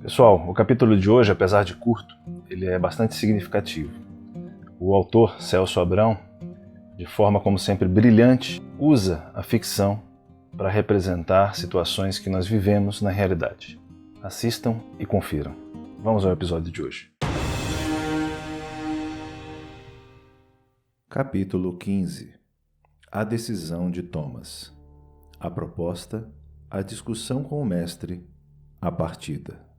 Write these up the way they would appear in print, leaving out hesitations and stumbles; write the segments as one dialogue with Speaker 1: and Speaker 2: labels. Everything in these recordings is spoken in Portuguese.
Speaker 1: Pessoal, o capítulo de hoje, apesar de curto, ele é bastante significativo. O autor, Celso Abrão, de forma como sempre brilhante, usa a ficção para representar situações que nós vivemos na realidade. Assistam e confiram. Vamos ao episódio de hoje.
Speaker 2: Capítulo 15. A decisão de Thomas. A proposta, a discussão com o mestre, a partida.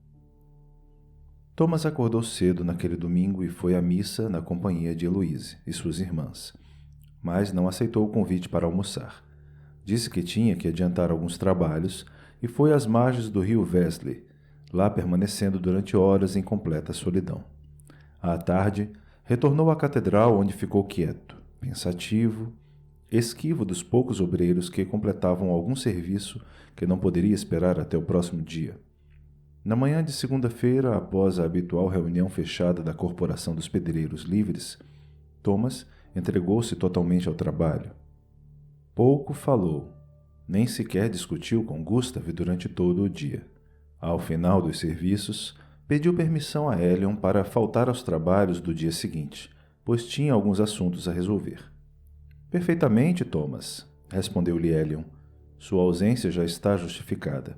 Speaker 2: Thomas acordou cedo naquele domingo e foi à missa na companhia de Heloise e suas irmãs, mas não aceitou o convite para almoçar. Disse que tinha que adiantar alguns trabalhos e foi às margens do rio Wesley, lá permanecendo durante horas em completa solidão. À tarde, retornou à catedral, onde ficou quieto, pensativo, esquivo dos poucos obreiros que completavam algum serviço que não poderia esperar até o próximo dia. Na manhã de segunda-feira, após a habitual reunião fechada da Corporação dos Pedreiros Livres, Thomas entregou-se totalmente ao trabalho. Pouco falou, nem sequer discutiu com Gustav durante todo o dia. Ao final dos serviços, pediu permissão a Elion para faltar aos trabalhos do dia seguinte, pois tinha alguns assuntos a resolver. Perfeitamente, Thomas, respondeu-lhe Elion. Sua ausência já está justificada.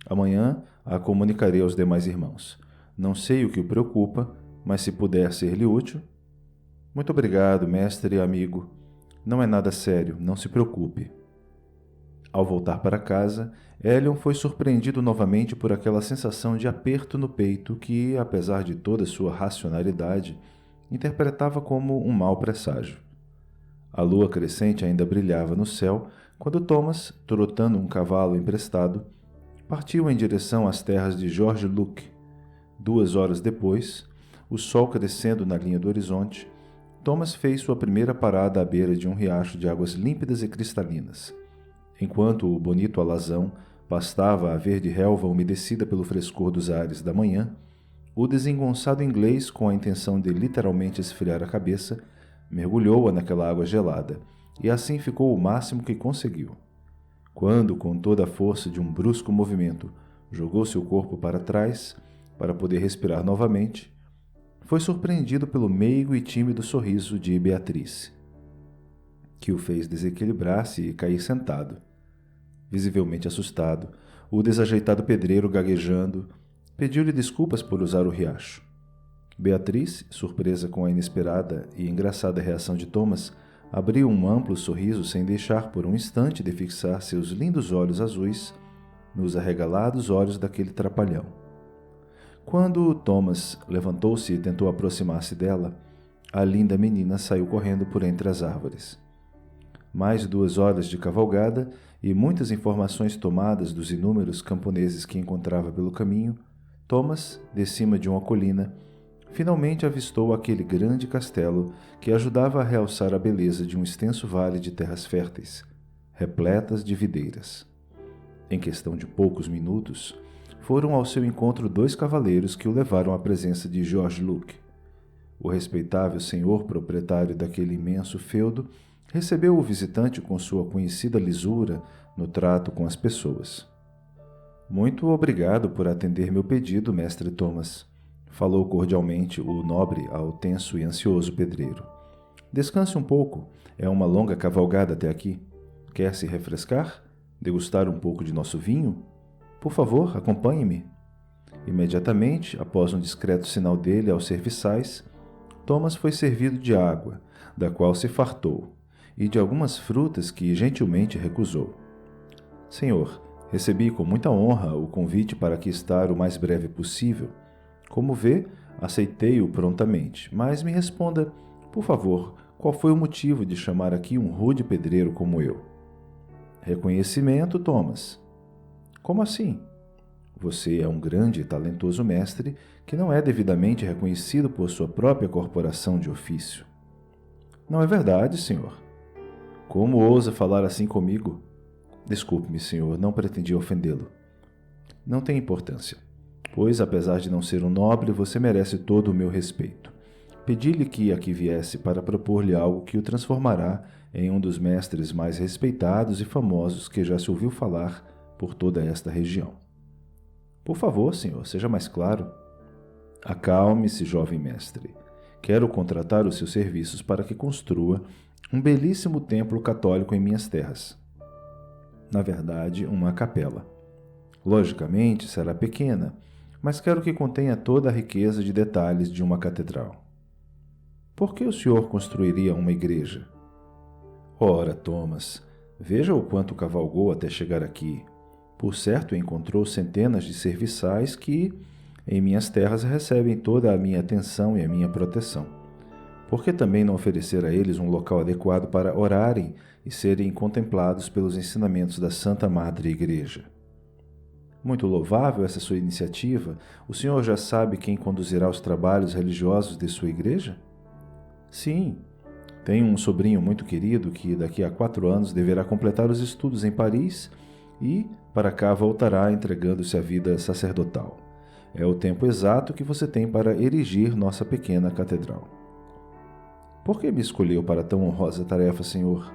Speaker 2: Amanhã a comunicarei aos demais irmãos. Não sei o que o preocupa, mas se puder ser-lhe útil... Muito obrigado, mestre e amigo. Não é nada sério, não se preocupe. Ao voltar para casa, Elion foi surpreendido novamente por aquela sensação de aperto no peito que, apesar de toda sua racionalidade, interpretava como um mau presságio. A lua crescente ainda brilhava no céu quando Thomas, trotando um cavalo emprestado, partiu em direção às terras de George Luke. 2 horas depois, o sol crescendo na linha do horizonte, Thomas fez sua primeira parada à beira de um riacho de águas límpidas e cristalinas. Enquanto o bonito alazão pastava a verde relva umedecida pelo frescor dos ares da manhã, o desengonçado inglês, com a intenção de literalmente esfriar a cabeça, mergulhou-a naquela água gelada, e assim ficou o máximo que conseguiu. Quando, com toda a força de um brusco movimento, jogou seu corpo para trás, para poder respirar novamente, foi surpreendido pelo meigo e tímido sorriso de Beatriz, que o fez desequilibrar-se e cair sentado. Visivelmente assustado, o desajeitado pedreiro, gaguejando, pediu-lhe desculpas por usar o riacho. Beatriz, surpresa com a inesperada e engraçada reação de Thomas, abriu um amplo sorriso sem deixar por um instante de fixar seus lindos olhos azuis nos arregalados olhos daquele trapalhão. Quando Thomas levantou-se e tentou aproximar-se dela, a linda menina saiu correndo por entre as árvores. Mais 2 horas de cavalgada e muitas informações tomadas dos inúmeros camponeses que encontrava pelo caminho, Thomas, de cima de uma colina, finalmente avistou aquele grande castelo que ajudava a realçar a beleza de um extenso vale de terras férteis, repletas de videiras. Em questão de poucos minutos, foram ao seu encontro 2 cavaleiros que o levaram à presença de George Luke. O respeitável senhor proprietário daquele imenso feudo recebeu o visitante com sua conhecida lisura no trato com as pessoas. Muito obrigado por atender meu pedido, mestre Thomas, falou cordialmente o nobre ao tenso e ansioso pedreiro. Descanse um pouco, é uma longa cavalgada até aqui. Quer se refrescar? Degustar um pouco de nosso vinho? Por favor, acompanhe-me. Imediatamente, após um discreto sinal dele aos serviçais, Thomas foi servido de água, da qual se fartou, e de algumas frutas que gentilmente recusou. Senhor, recebi com muita honra o convite para aqui estar o mais breve possível. Como vê, aceitei-o prontamente, mas me responda, por favor, qual foi o motivo de chamar aqui um rude pedreiro como eu? Reconhecimento, Thomas. Como assim? Você é um grande e talentoso mestre que não é devidamente reconhecido por sua própria corporação de ofício. Não é verdade, senhor. Como ousa falar assim comigo? Desculpe-me, senhor, não pretendia ofendê-lo. Não tem importância, pois, apesar de não ser um nobre, você merece todo o meu respeito. Pedi-lhe que aqui viesse para propor-lhe algo que o transformará em um dos mestres mais respeitados e famosos que já se ouviu falar por toda esta região. Por favor, senhor, seja mais claro. Acalme-se, jovem mestre. Quero contratar os seus serviços para que construa um belíssimo templo católico em minhas terras. Na verdade, uma capela. Logicamente, será pequena, mas quero que contenha toda a riqueza de detalhes de uma catedral. Por que o senhor construiria uma igreja? Ora, Thomas, veja o quanto cavalgou até chegar aqui. Por certo, encontrou centenas de serviçais que, em minhas terras, recebem toda a minha atenção e a minha proteção. Por que também não oferecer a eles um local adequado para orarem e serem contemplados pelos ensinamentos da Santa Madre Igreja? Muito louvável essa sua iniciativa. O senhor já sabe quem conduzirá os trabalhos religiosos de sua igreja? Sim, tenho um sobrinho muito querido que daqui a 4 anos deverá completar os estudos em Paris e para cá voltará entregando-se à vida sacerdotal. É o tempo exato que você tem para erigir nossa pequena catedral. Por que me escolheu para tão honrosa tarefa, senhor?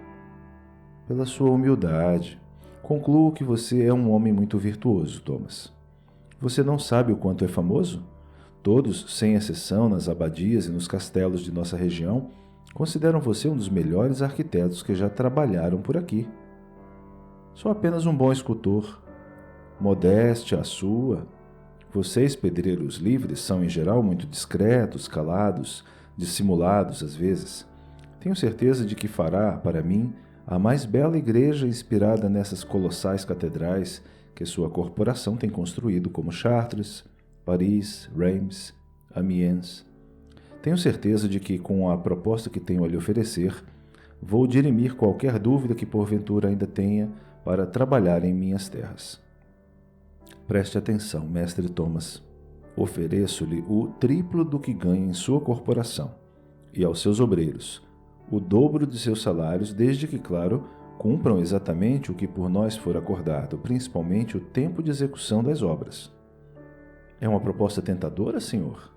Speaker 2: Pela sua humildade. Concluo que você é um homem muito virtuoso, Thomas. Você não sabe o quanto é famoso? Todos, sem exceção, nas abadias e nos castelos de nossa região, consideram você um dos melhores arquitetos que já trabalharam por aqui. Sou apenas um bom escultor. Modéstia a sua. Vocês, pedreiros livres, são em geral muito discretos, calados, dissimulados às vezes. Tenho certeza de que fará, para mim, a mais bela igreja inspirada nessas colossais catedrais que sua corporação tem construído, como Chartres, Paris, Reims, Amiens. Tenho certeza de que, com a proposta que tenho a lhe oferecer, vou dirimir qualquer dúvida que porventura ainda tenha para trabalhar em minhas terras. Preste atenção, mestre Thomas. Ofereço-lhe o triplo do que ganha em sua corporação, e aos seus obreiros, o dobro de seus salários, desde que, claro, cumpram exatamente o que por nós for acordado, principalmente o tempo de execução das obras. É uma proposta tentadora, senhor?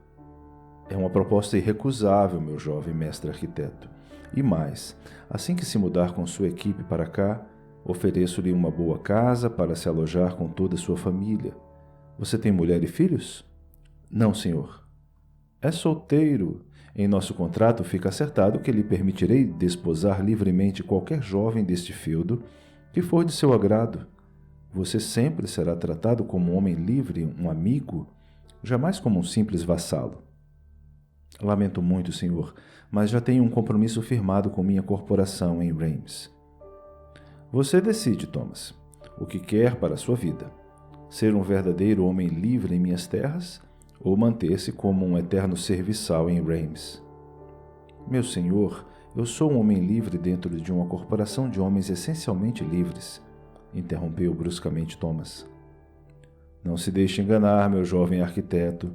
Speaker 2: É uma proposta irrecusável, meu jovem mestre arquiteto. E mais, assim que se mudar com sua equipe para cá, ofereço-lhe uma boa casa para se alojar com toda a sua família. Você tem mulher e filhos? Não, senhor. É solteiro. Em nosso contrato fica acertado que lhe permitirei desposar livremente qualquer jovem deste feudo que for de seu agrado. Você sempre será tratado como um homem livre, um amigo, jamais como um simples vassalo. Lamento muito, senhor, mas já tenho um compromisso firmado com minha corporação em Reims. Você decide, Thomas, o que quer para a sua vida. Ser um verdadeiro homem livre em minhas terras ou manter-se como um eterno serviçal em Reims. Meu senhor, eu sou um homem livre dentro de uma corporação de homens essencialmente livres, interrompeu bruscamente Thomas. Não se deixe enganar, meu jovem arquiteto.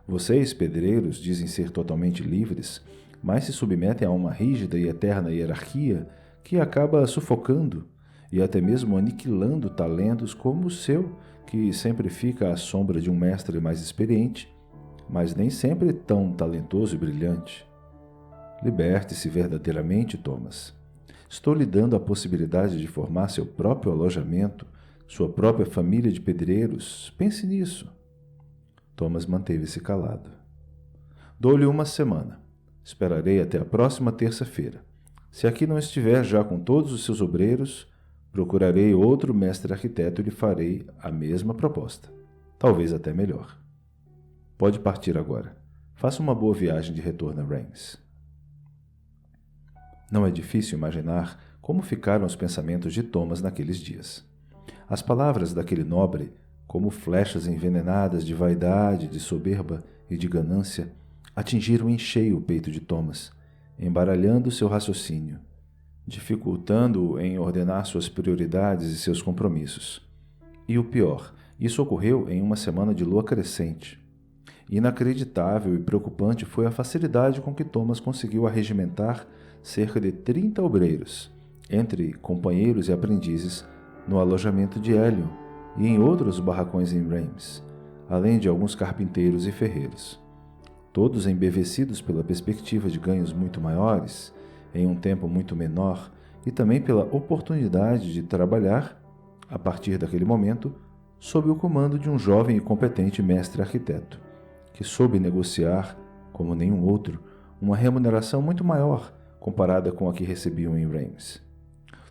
Speaker 2: Vocês, pedreiros, dizem ser totalmente livres, mas se submetem a uma rígida e eterna hierarquia que acaba sufocando e até mesmo aniquilando talentos como o seu, que sempre fica à sombra de um mestre mais experiente, mas nem sempre tão talentoso e brilhante. Liberte-se verdadeiramente, Thomas. Estou lhe dando a possibilidade de formar seu próprio alojamento, sua própria família de pedreiros. Pense nisso. Thomas manteve-se calado. Dou-lhe uma semana. Esperarei até a próxima terça-feira. Se aqui não estiver já com todos os seus obreiros, procurarei outro mestre arquiteto e lhe farei a mesma proposta. Talvez até melhor. Pode partir agora. Faça uma boa viagem de retorno a Reims. Não é difícil imaginar como ficaram os pensamentos de Thomas naqueles dias. As palavras daquele nobre, como flechas envenenadas de vaidade, de soberba e de ganância, atingiram em cheio o peito de Thomas, embaralhando seu raciocínio, dificultando-o em ordenar suas prioridades e seus compromissos. E o pior, isso ocorreu em uma semana de lua crescente. Inacreditável e preocupante foi a facilidade com que Thomas conseguiu arregimentar cerca de 30 obreiros, entre companheiros e aprendizes, no alojamento de Hélio e em outros barracões em Reims, além de alguns carpinteiros e ferreiros. Todos embevecidos pela perspectiva de ganhos muito maiores, em um tempo muito menor, e também pela oportunidade de trabalhar, a partir daquele momento, sob o comando de um jovem e competente mestre arquiteto, que soube negociar, como nenhum outro, uma remuneração muito maior comparada com a que recebiam em Reims.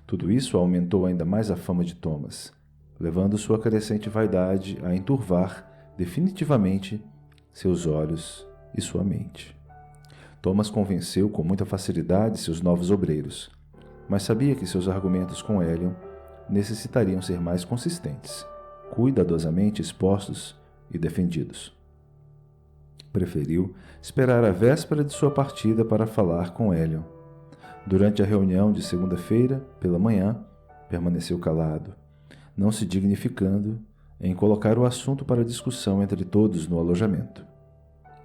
Speaker 2: Tudo isso aumentou ainda mais a fama de Thomas, levando sua crescente vaidade a enturvar definitivamente seus olhos e sua mente. Thomas convenceu com muita facilidade seus novos obreiros, mas sabia que seus argumentos com Helion necessitariam ser mais consistentes, cuidadosamente expostos e defendidos. Preferiu esperar a véspera de sua partida para falar com Helion. Durante a reunião de segunda-feira, pela manhã, permaneceu calado, não se dignificando em colocar o assunto para discussão entre todos no alojamento.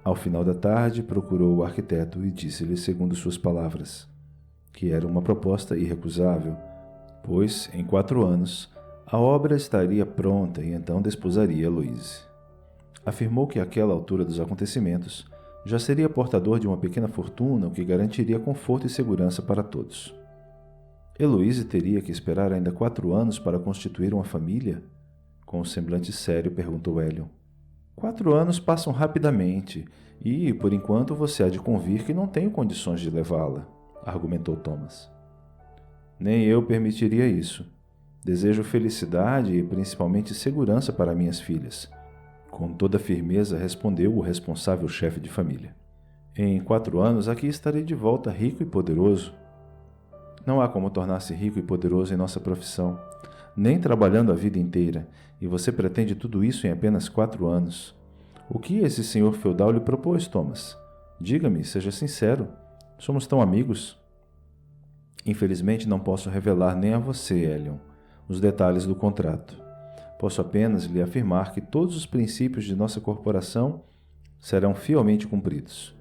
Speaker 2: Ao final da tarde, procurou o arquiteto e disse-lhe, segundo suas palavras, que era uma proposta irrecusável, pois, em 4 anos, a obra estaria pronta e então desposaria Louise. Afirmou que àquela altura dos acontecimentos já seria portador de uma pequena fortuna, o que garantiria conforto e segurança para todos. Heloíse teria que esperar ainda 4 anos para constituir uma família? Com um semblante sério, perguntou Helion. 4 anos passam rapidamente e, por enquanto, você há de convir que não tenho condições de levá-la, argumentou Thomas. Nem eu permitiria isso. Desejo felicidade e principalmente segurança para minhas filhas. Com toda firmeza respondeu o responsável chefe de família. Em 4 anos aqui estarei de volta rico e poderoso. Não há como tornar-se rico e poderoso em nossa profissão, nem trabalhando a vida inteira, e você pretende tudo isso em apenas 4 anos. O que esse senhor feudal lhe propôs, Thomas? Diga-me, seja sincero. Somos tão amigos. Infelizmente não posso revelar nem a você, Helion, os detalhes do contrato. Posso apenas lhe afirmar que todos os princípios de nossa corporação serão fielmente cumpridos.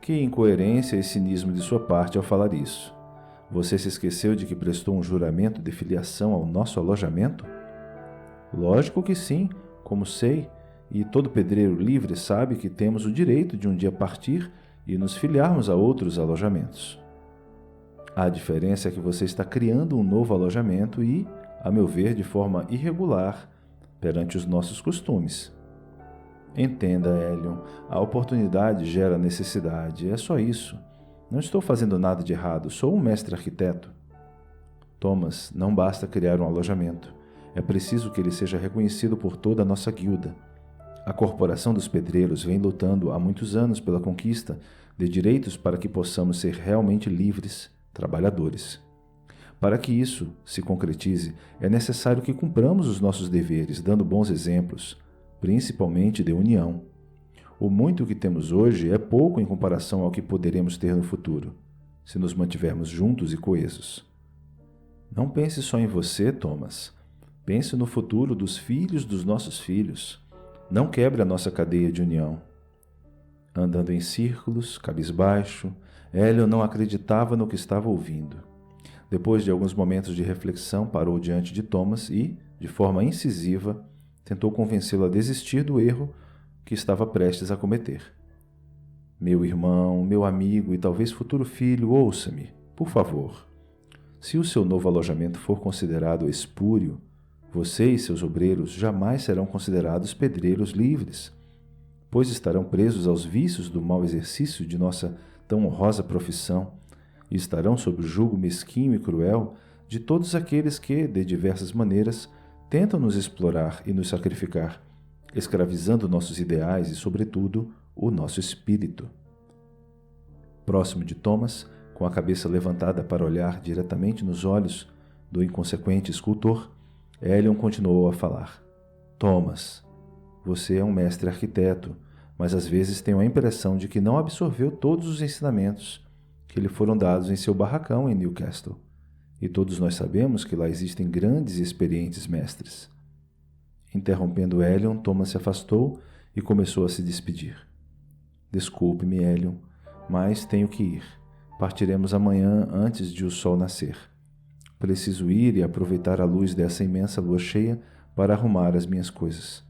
Speaker 2: Que incoerência e cinismo de sua parte ao falar isso. Você se esqueceu de que prestou um juramento de filiação ao nosso alojamento? Lógico que sim, como sei, e todo pedreiro livre sabe que temos o direito de um dia partir e nos filiarmos a outros alojamentos. A diferença é que você está criando um novo alojamento e, a meu ver, de forma irregular, perante os nossos costumes. Entenda, Helion, a oportunidade gera necessidade, é só isso. Não estou fazendo nada de errado, sou um mestre arquiteto. Thomas, não basta criar um alojamento. É preciso que ele seja reconhecido por toda a nossa guilda. A Corporação dos Pedreiros vem lutando há muitos anos pela conquista de direitos para que possamos ser realmente livres, trabalhadores. Para que isso se concretize, é necessário que cumpramos os nossos deveres, dando bons exemplos, principalmente de união. O muito que temos hoje é pouco em comparação ao que poderemos ter no futuro, se nos mantivermos juntos e coesos. Não pense só em você, Thomas. Pense no futuro dos filhos dos nossos filhos. Não quebre a nossa cadeia de união. Andando em círculos, cabisbaixo, Helion não acreditava no que estava ouvindo. Depois de alguns momentos de reflexão, parou diante de Thomas e, de forma incisiva, tentou convencê-lo a desistir do erro que estava prestes a cometer. Meu irmão, meu amigo e talvez futuro filho, ouça-me, por favor. Se o seu novo alojamento for considerado espúrio, você e seus obreiros jamais serão considerados pedreiros livres, pois estarão presos aos vícios do mau exercício de nossa tão honrosa profissão e estarão sob o jugo mesquinho e cruel de todos aqueles que, de diversas maneiras, tentam nos explorar e nos sacrificar, escravizando nossos ideais e, sobretudo, o nosso espírito. Próximo de Thomas, com a cabeça levantada para olhar diretamente nos olhos do inconsequente escultor, Helion continuou a falar. Thomas, você é um mestre arquiteto, mas às vezes tenho a impressão de que não absorveu todos os ensinamentos que lhe foram dados em seu barracão em Newcastle, e todos nós sabemos que lá existem grandes e experientes mestres. Interrompendo Helion, Thomas se afastou e começou a se despedir. Desculpe-me, Helion, mas tenho que ir. Partiremos amanhã antes de o sol nascer. Preciso ir e aproveitar a luz dessa imensa lua cheia para arrumar as minhas coisas.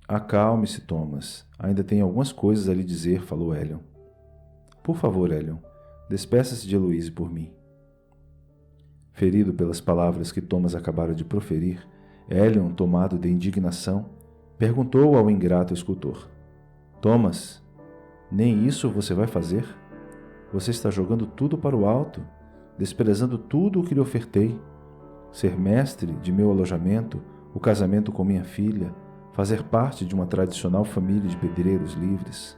Speaker 2: Acalme-se, Thomas. Ainda tenho algumas coisas a lhe dizer, falou Helion. Por favor, Helion, despeça-se de Heloíse por mim. Ferido pelas palavras que Thomas acabara de proferir, Elion, tomado de indignação, perguntou ao ingrato escultor: Thomas, nem isso você vai fazer? Você está jogando tudo para o alto, desprezando tudo o que lhe ofertei. Ser mestre de meu alojamento, o casamento com minha filha, fazer parte de uma tradicional família de pedreiros livres.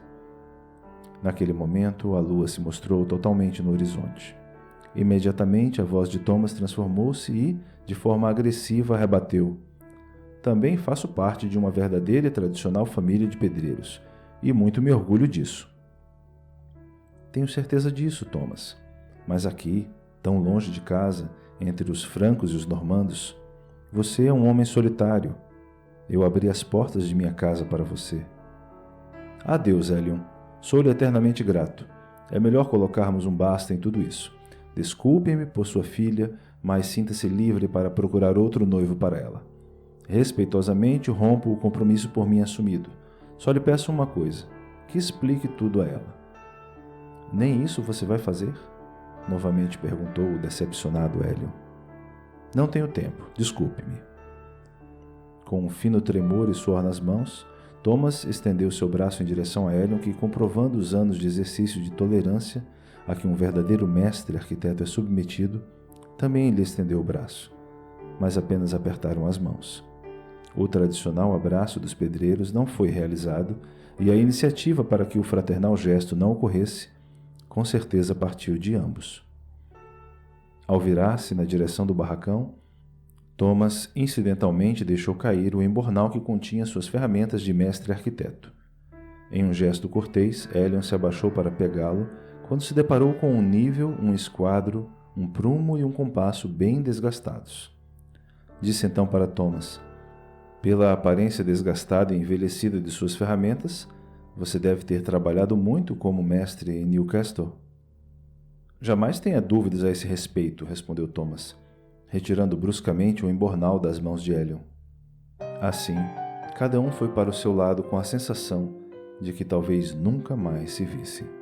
Speaker 2: Naquele momento, a lua se mostrou totalmente no horizonte. Imediatamente, a voz de Thomas transformou-se e, de forma agressiva, rebateu: Também faço parte de uma verdadeira e tradicional família de pedreiros, e muito me orgulho disso. Tenho certeza disso, Thomas. Mas aqui, tão longe de casa, entre os francos e os normandos, você é um homem solitário. Eu abri as portas de minha casa para você. Adeus, Elion. Sou-lhe eternamente grato. É melhor colocarmos um basta em tudo isso. Desculpe-me por sua filha, mas sinta-se livre para procurar outro noivo para ela. Respeitosamente rompo o compromisso por mim assumido. Só lhe peço uma coisa, que explique tudo a ela. Nem isso você vai fazer? Novamente perguntou o decepcionado Elion. Não tenho tempo, desculpe-me. Com um fino tremor e suor nas mãos, Thomas estendeu seu braço em direção a Elion, que, comprovando os anos de exercício de tolerância a que um verdadeiro mestre arquiteto é submetido, também lhe estendeu o braço, mas apenas apertaram as mãos. O tradicional abraço dos pedreiros não foi realizado e a iniciativa para que o fraternal gesto não ocorresse, com certeza partiu de ambos. Ao virar-se na direção do barracão, Thomas incidentalmente deixou cair o embornal que continha suas ferramentas de mestre arquiteto. Em um gesto cortês, Elion se abaixou para pegá-lo quando se deparou com um nível, um esquadro, um prumo e um compasso bem desgastados. Disse então para Thomas: Pela aparência desgastada e envelhecida de suas ferramentas, você deve ter trabalhado muito como mestre em Newcastle. Jamais tenha dúvidas a esse respeito, respondeu Thomas, retirando bruscamente o embornal das mãos de Elion. Assim, cada um foi para o seu lado com a sensação de que talvez nunca mais se visse.